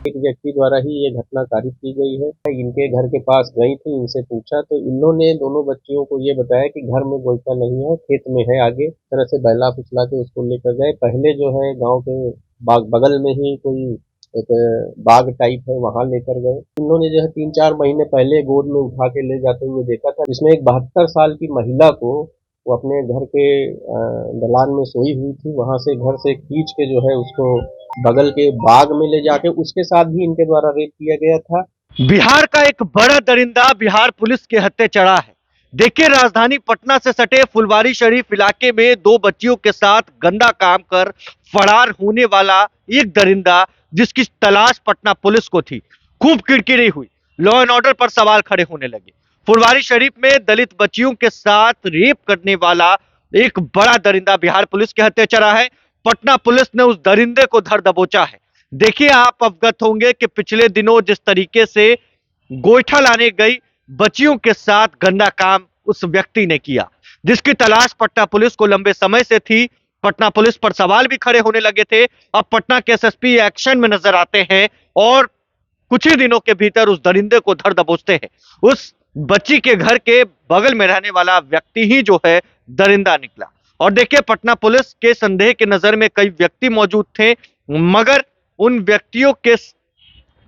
एक व्यक्ति द्वारा ही ये घटना कारित की गई है। इनके घर के पास गई थी, इनसे पूछा तो इन्होंने दोनों बच्चियों को ये बताया कि घर में गोईठा नहीं है, खेत में है आगे। इस तरह से बहला फुसला के उसको लेकर गए। पहले जो है गाँव के बाग बगल में ही कोई एक बाग टाइप है, वहाँ लेकर गए। इन्होंने जो है 3-4 महीने पहले गोद में उठा के ले जाते हुए देखा था, जिसमें एक 72 साल की महिला को वो अपने घर के दलान में सोई हुई थी, वहाँ से घर से खींच के जो है उसको बगल के बाग में ले जाके उसके साथ भी इनके द्वारा रेप किया गया था। बिहार का एक बड़ा दरिंदा बिहार पुलिस के हत्थे चढ़ा है। देखिए, राजधानी पटना से सटे फुलवारी शरीफ इलाके में दो बच्चियों के साथ गंदा काम कर फरार होने वाला एक दरिंदा, जिसकी तलाश पटना पुलिस को थी, खूब किरकिरी हुई। लॉ एंड ऑर्डर पर सवाल खड़े होने लगे। फुलवारी शरीफ में दलित बच्चियों के साथ रेप करने वाला एक बड़ा दरिंदा बिहार पुलिस के हत्थे चढ़ा है। पटना पुलिस ने उस दरिंदे को धर दबोचा है। देखिए, आप अवगत होंगे कि पिछले दिनों जिस तरीके से गोईठा लाने गई बच्चियों के साथ गंदा काम उस व्यक्ति ने किया, जिसकी तलाश पटना पुलिस को लंबे समय से थी। पटना पुलिस पर सवाल भी खड़े होने लगे थे। अब पटना के एसएसपी एक्शन में नजर आते हैं और कुछ ही दिनों के भीतर उस दरिंदे को धर दबोचते हैं। उस बच्ची के घर के बगल में रहने वाला व्यक्ति ही जो है दरिंदा निकला। और देखिए, पटना पुलिस के संदेह के नजर में कई व्यक्ति मौजूद थे, मगर उन व्यक्तियों के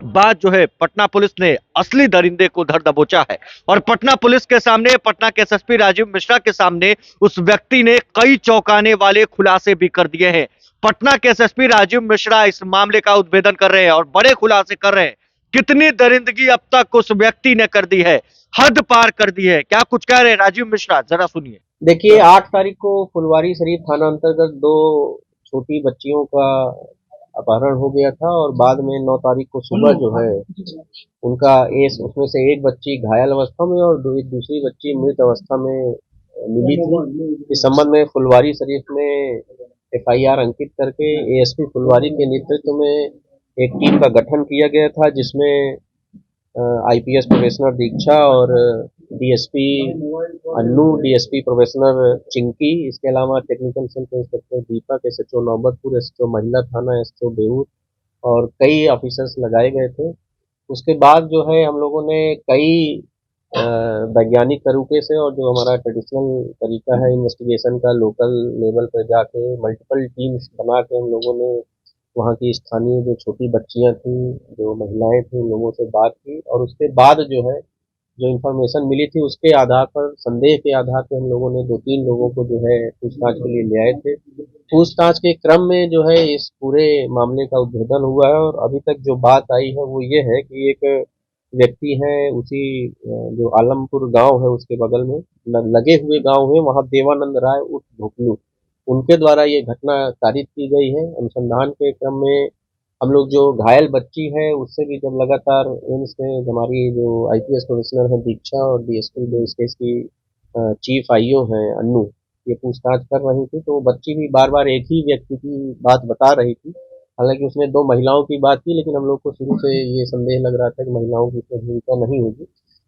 बाद जो है पटना पुलिस ने असली दरिंदे को धर दबोचा है। और पटना पुलिस के सामने, पटना के एसएसपी राजीव मिश्रा के सामने उस व्यक्ति ने कई चौंकाने वाले खुलासे भी कर दिए हैं। पटना के एसएसपी राजीव मिश्रा इस मामले का उद्भेदन कर रहे हैं और बड़े खुलासे कर रहे हैं। कितनी दरिंदगी अब तक उस व्यक्ति ने कर दी है, हद पार कर दी है। क्या कुछ कह रहे हैं राजीव मिश्रा, जरा सुनिए। देखिए, 8 तारीख को फुलवारी शरीफ थाना अंतर्गत 2 छोटी बच्चियों का अपहरण हो गया था और बाद में 9 तारीख को सुबह जो है उनका उसमें से एक बच्ची घायल अवस्था में और दूसरी बच्ची मृत अवस्था में मिली थी। इस संबंध में फुलवारी शरीफ में एफआईआर अंकित करके एएसपी फुलवारी के नेतृत्व में एक टीम का गठन किया गया था, जिसमें आईपीएस प्रोफेसर दीक्षा और DSP Annu, DSP professor Chinki, इसके अलावा टेक्निकल सेल के इंस्पेक्टर दीपक, एसएचओ नौबतपुर, एसएचओ महिला थाना, एसएचओ बेऊर और कई ऑफिसर्स लगाए गए थे। उसके बाद जो है हम लोगों ने कई वैज्ञानिक तरीके से और जो हमारा ट्रेडिशनल तरीका है इन्वेस्टिगेशन का, लोकल लेवल पर जाके मल्टीपल टीम्स बना के हम लोगों ने वहाँ की स्थानीय जो छोटी बच्चियाँ थी, जो महिलाएं थी, उन लोगों से बात की और उसके बाद जो है जो इन्फॉर्मेशन मिली थी उसके आधार पर, संदेह के आधार पर हम लोगों ने 2-3 लोगों को जो है पूछताछ के लिए ले आए थे। पूछताछ के क्रम में जो है इस पूरे मामले का उद्भेदन हुआ है और अभी तक जो बात आई है वो ये है कि एक व्यक्ति है उसी जो आलमपुर गांव है उसके बगल में लगे हुए गांव है, वहाँ देवानंद राय उर्फ भोकलू, उनके द्वारा ये घटना कारित की गई है। अनुसंधान के क्रम में हम लोग जो घायल बच्ची है उससे भी जब लगातार एम्स में हमारी जो आईपीएस कमिश्नर है दीक्षा और डीएसपी जो इस केस की चीफ आईओ हैं अन्नू, ये पूछताछ कर रही थी, तो वो बच्ची भी बार बार एक ही व्यक्ति की बात बता रही थी। हालांकि उसने 2 महिलाओं की बात की, लेकिन हम लोग को शुरू से ये संदेह लग रहा था कि महिलाओं की इसमें भूमिका नहीं होगी।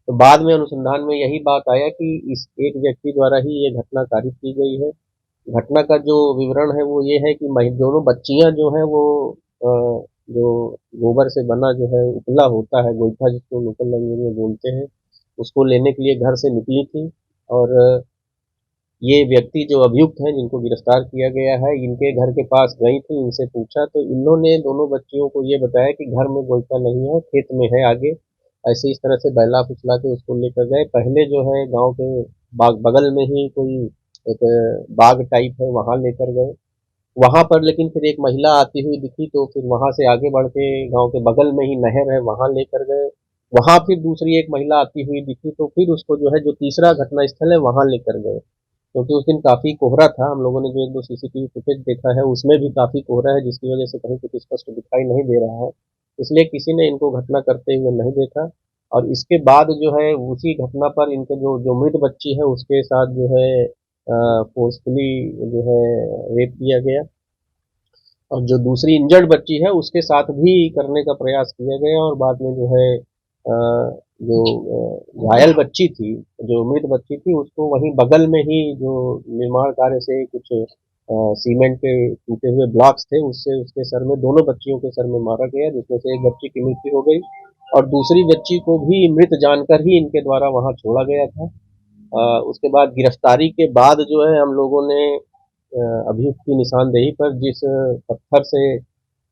तो बाद में अनुसंधान में यही बात आया कि इस एक व्यक्ति द्वारा ही ये घटना कारित की गई है। घटना का जो विवरण है वो ये है कि दोनों बच्चियां जो हैं वो अ, जो गोबर से बना जो है उपला होता है, गोईठा जिसको लोकल लैंग्वेज में बोलते हैं, उसको लेने के लिए घर से निकली थी और ये व्यक्ति जो अभियुक्त हैं जिनको गिरफ्तार किया गया है, इनके घर के पास गई थी, इनसे पूछा तो इन्होंने दोनों बच्चियों को ये बताया कि घर में गोईठा नहीं है, खेत में है आगे। ऐसे इस तरह से बहला फुसला के उसको लेकर गए। पहले जो है गांव के बाग बगल में ही कोई एक बाग टाइप है, वहां लेकर गए। वहां पर लेकिन फिर एक महिला आती हुई दिखी, तो फिर वहां से आगे बढ़ के गांव के बगल में ही नहर है, वहां लेकर गए। वहां फिर दूसरी एक महिला आती हुई दिखी, तो फिर उसको जो है जो तीसरा घटना स्थल है वहां लेकर गए। क्योंकि उस दिन काफी कोहरा था, हम लोगों ने जो 1-2 सीसीटीवी फुटेज देखा है उसमें भी काफी कोहरा है, जिसकी वजह से कहीं कुछ स्पष्ट दिखाई नहीं दे रहा है, इसलिए किसी ने इनको घटना करते हुए नहीं देखा। और इसके बाद जो है उसी घटना पर इनके जो जो मृत बच्ची है उसके साथ जो है फोर्सफुली जो है रेप किया गया और जो दूसरी इंजर्ड बच्ची है उसके साथ भी करने का प्रयास किया गया और बाद में जो है जो घायल बच्ची थी, जो मृत बच्ची थी, उसको वहीं बगल में ही जो निर्माण कार्य से कुछ सीमेंट के टूटे हुए ब्लॉक्स थे, उससे उसके सर में, दोनों बच्चियों के सर में मारा गया, जिसमें से एक बच्ची की मृत्यु हो गई और दूसरी बच्ची को भी मृत जानकर ही इनके द्वारा वहां छोड़ा गया था। उसके बाद गिरफ्तारी के बाद जो है हम लोगों ने अभियुक्त की निशानदेही पर जिस पत्थर से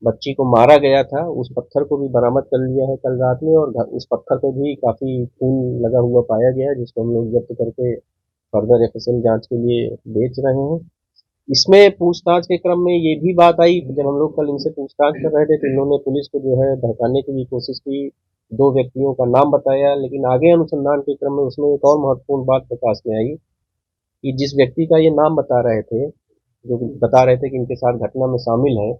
बच्ची को मारा गया था, उस पत्थर को भी बरामद कर लिया है कल रात में, और उस पत्थर पे भी काफी खून लगा हुआ पाया गया है, जिसको हम लोग जब्त करके फर्दर एफएसएल जांच के लिए बेच रहे हैं। इसमें पूछताछ के क्रम में ये भी बात आई, जब हम लोग कल इनसे पूछताछ कर रहे थे तो इन्होंने पुलिस को जो है बहकाने की भी कोशिश की, दो व्यक्तियों का नाम बताया, लेकिन आगे अनुसंधान के क्रम में उसमें एक और महत्वपूर्ण बात प्रकाश में आई कि जिस व्यक्ति का ये नाम बता रहे थे, जो बता रहे थे कि इनके साथ घटना में शामिल है,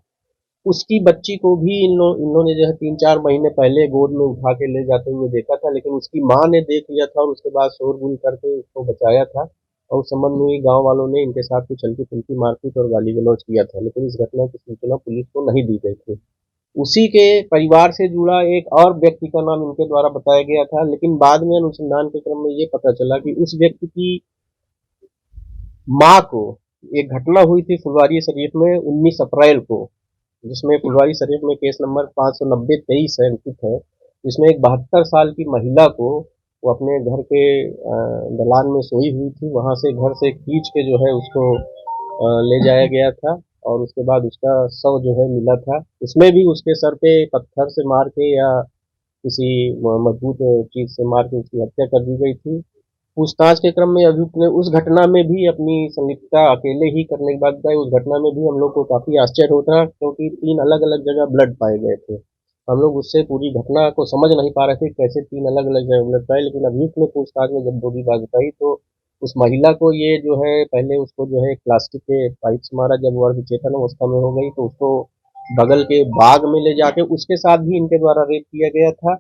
उसकी बच्ची को भी इन्होंने जो है 3-4 महीने पहले गोद में उठा के ले जाते हुए देखा था, लेकिन उसकी माँ ने देख लिया था और उसके बाद शोरगुल करके उसको बचाया था, और उस संबंध में गांव वालों ने इनके साथ कुछ हल्की फुल्की मारपीट और गाली गलौज किया था, लेकिन इस घटना की सूचना पुलिस को नहीं दी गई थी। उसी के परिवार से जुड़ा एक और व्यक्ति का नाम इनके द्वारा बताया गया था, लेकिन बाद में अनुसंधान के क्रम में ये पता चला कि उस व्यक्ति की माँ को, एक घटना हुई थी फुलवारी शरीफ में 19 अप्रैल को, जिसमें फुलवारी शरीफ में केस नंबर 590-23 है अंकित है, जिसमें एक 72 साल की महिला को वो अपने घर के दलान में सोई हुई थी, वहां से घर से खींच के जो है उसको ले जाया गया था, और उसके बाद उसका शव जो है मिला था। उसमें भी उसके सर पे पत्थर से मार के या किसी मजबूत चीज से मार के उसकी हत्या कर दी गई थी। पूछताछ के क्रम में अभियुक्त ने उस घटना में भी अपनी संलिप्तता अकेले ही करने के बाद बताई। उस घटना में भी हम लोग को काफी आश्चर्य होता, क्योंकि 3 अलग अलग जगह ब्लड पाए गए थे। हम लोग उससे पूरी घटना को समझ नहीं पा रहे थे कैसे 3 अलग अलग जगह ब्लड पाए, लेकिन अभियुक्त ने पूछताछ में जब पूरी बात बताई तो उस महिला को ये जो है, पहले उसको जो है प्लास्टिक के पाइप से मारा, जब वो अर्धचेतन अवस्था में हो गई तो उसको बगल के बाग में ले जाके उसके साथ भी इनके द्वारा रेप किया गया था।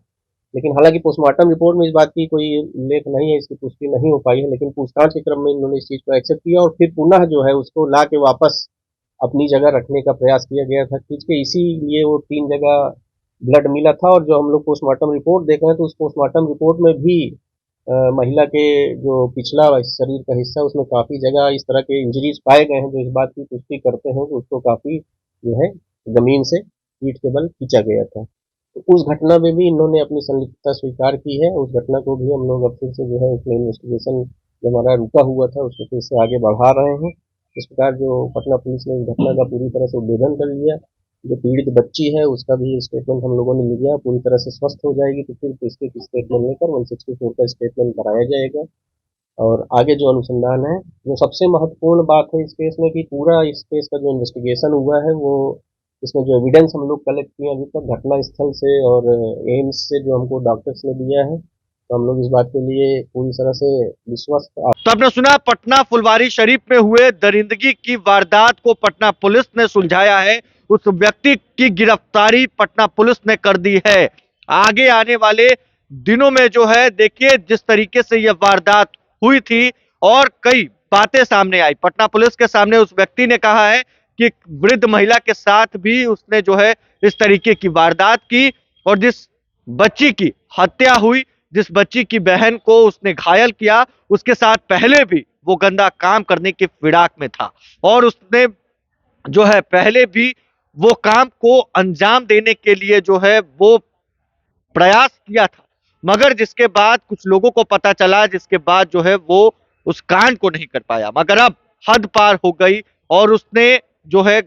लेकिन हालांकि पोस्टमार्टम रिपोर्ट में इस बात की कोई उल्लेख नहीं है, इसकी पुष्टि नहीं हो पाई है, लेकिन पूछताछ के क्रम में इन्होंने इस चीज को एक्सेप्ट किया और फिर पुनः जो है उसको ला के वापस अपनी जगह रखने का प्रयास किया गया था खींच के, इसीलिए वो 3 जगह ब्लड मिला था। और जो हम लोग पोस्टमार्टम रिपोर्ट देख रहे हैं तो उस पोस्टमार्टम रिपोर्ट में भी महिला के जो पिछला शरीर का हिस्सा है उसमें काफी जगह इस तरह के इंजरीज पाए गए हैं, जो इस बात की पुष्टि करते हैं कि उसको काफी जो है जमीन से पीठ के बल खींचा गया था। तो उस घटना में भी इन्होंने अपनी संलिप्तता स्वीकार की है। उस घटना को भी हम लोग अब फिर से जो है उसमें इन्वेस्टिगेशन जो हमारा रुका हुआ था उसको फिर से आगे बढ़ा रहे हैं। इस प्रकार जो पटना पुलिस ने इस घटना का पूरी तरह से उद्भेदन कर लिया। जो पीड़ित बच्ची है उसका भी स्टेटमेंट हम लोगों ने लिया, पूरी तरह से स्वस्थ हो जाएगी तो फिर इसके स्टेटमेंट लेकर 164 का स्टेटमेंट कराया जाएगा। और आगे जो अनुसंधान है, जो सबसे महत्वपूर्ण बात है इस केस में, कि पूरा इस केस का जो इन्वेस्टिगेशन हुआ है वो, इसमें जो एविडेंस हम लोग कलेक्ट किए अभी तक घटना स्थल से और एम्स से जो हमको डॉक्टर्स ने दिया है, तो हम लोग इस बात के लिए पूरी तरह से विश्वस्त। तो आपने सुना, पटना फुलवारी शरीफ में हुए दरिंदगी की वारदात को पटना पुलिस ने सुलझाया है। उस व्यक्ति की गिरफ्तारी पटना पुलिस ने कर दी है। आगे आने वाले दिनों में जो है, देखिए जिस तरीके से यह वारदात हुई थी और कई बातें सामने आई। पटना पुलिस के सामने उस व्यक्ति ने कहा है कि वृद्ध महिला के साथ भी उसने जो है इस तरीके की वारदात की, और जिस बच्ची की हत्या हुई, जिस बच्ची की बहन को उसने घायल किया, उसके साथ पहले भी वो गंदा काम करने की फिराक में था, और उसने जो है पहले भी वो काम को अंजाम देने के लिए जो है वो प्रयास किया था, मगर जिसके बाद कुछ लोगों को पता चला, जिसके बाद जो है वो उस कांड को नहीं कर पाया। मगर अब हद पार हो गई और उसने जो है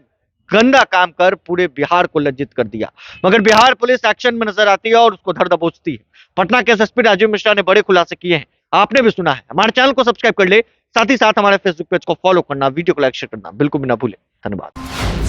गंदा काम कर पूरे बिहार को लज्जित कर दिया। मगर बिहार पुलिस एक्शन में नजर आती है और उसको धर दबोचती है। पटना के एसएसपी राजीव मिश्रा ने बड़े खुलासे किए हैं, आपने भी सुना है। हमारे चैनल को सब्सक्राइब कर ले, साथ ही साथ हमारे फेसबुक पेज को फॉलो करना, वीडियो को लाइक शेयर करना बिल्कुल भी ना भूले। धन्यवाद।